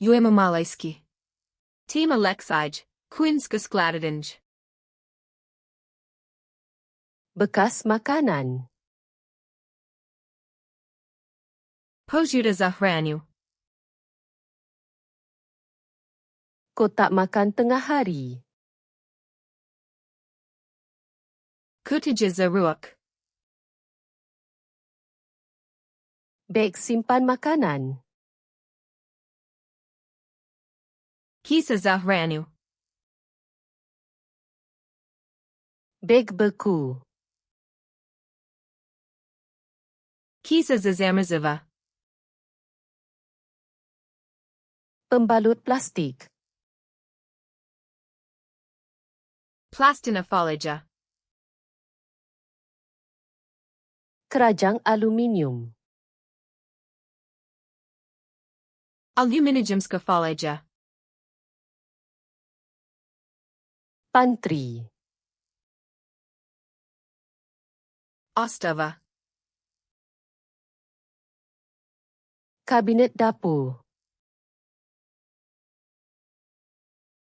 Malaiski. Malaiski Kuhinjsko skladištenje. Bekas makanan. Pojuta zahranyu. Kotak makan tengah hari. Kutija zaruak. Beg simpan makanan. Kisa zahranyu. Beg beku. Kisa zazamaziva. Pembalut plastik. Plastina falaja. Kerajang aluminium. Aluminijumska falaja. Pantry. Ostava. Kabinet dapur.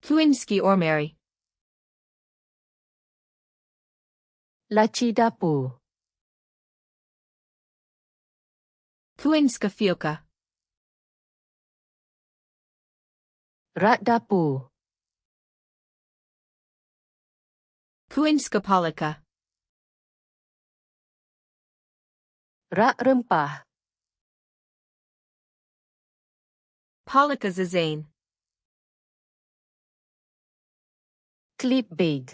Kuhinjski ormary. Laci dapur. Kuhinjska fiuka. Rak dapur. Kuhinjska palika. Rak rempah. Palika zazane. Klip beg.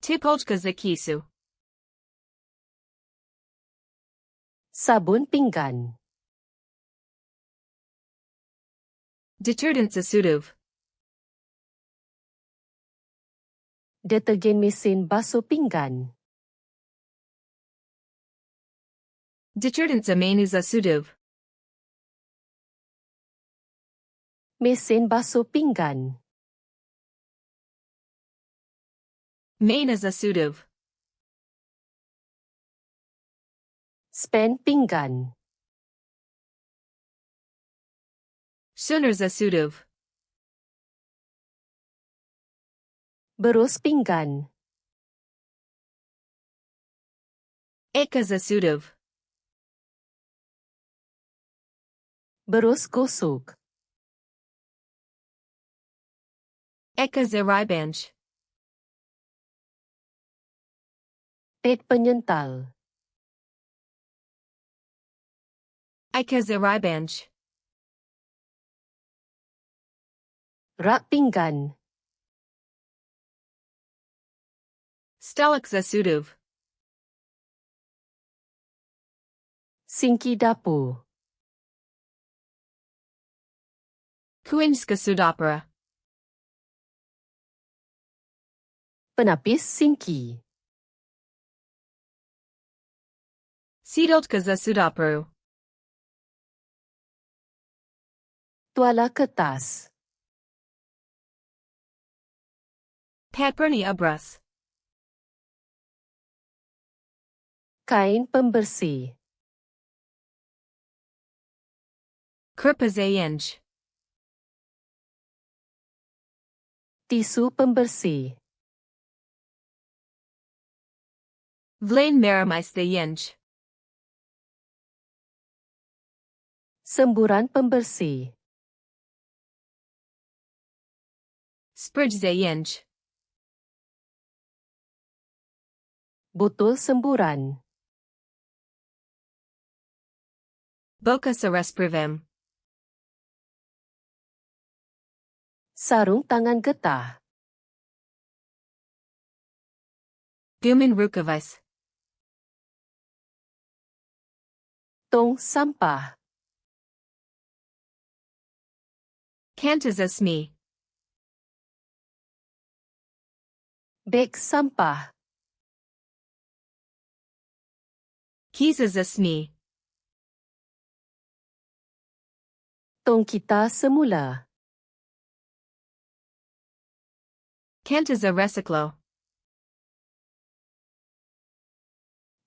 Tipolka za kisu. Sabun pinggan. Detergent za suduv. Deterjen mesin basuh pinggan. Detergent za meni za suduv. Mesin basuh pinggan. Mena za suduv. Spen pinggan. Sunar za suduv. Berus pinggan. Eka za suduv. Berus gosok. Eka za ribanj. Pet penyental. Eka za ribanj. Rak pinggan. Stalak za suduv. Sinki dapur. Kuhinjska sudopera. Penapis sinki. Sidoltka za sudoperu. Tuala kertas. Paperni abras. Kain pembersih. Kurpa zayenj. Tisu pembersih. Vlain meramais zayenj. Semburan pembersih. Spridge zayenj. Botol semburan. Boka sa resprivem. Sarung tangan getah. Gumin rukavais. Tong sampah. Kanta za smi. Beg sampah. Kiza za smi. Tong kita semula. Kanta za resiklo.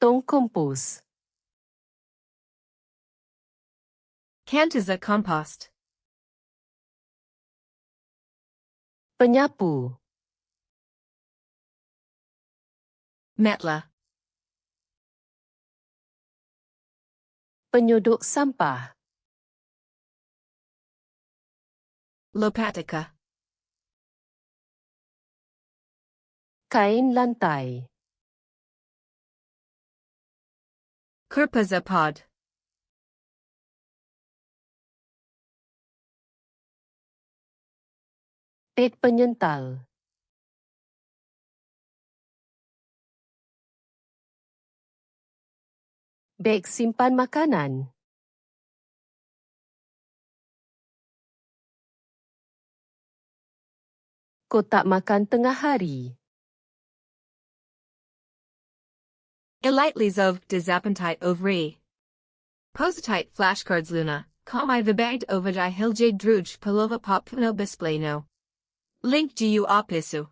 Tong kompos. Cant is a compost. Penyapu. Metla. Penyodok sampah. Lopatica. Kain lantai. Kurpazapod. Pet penyental. Beg simpan makanan. Kotak makan tengah hari. Elitles of desappetite ovri. Positite flashcards luna, komai vibagd ovajai hiljade druj palova popuno bispleno. Link du opisu.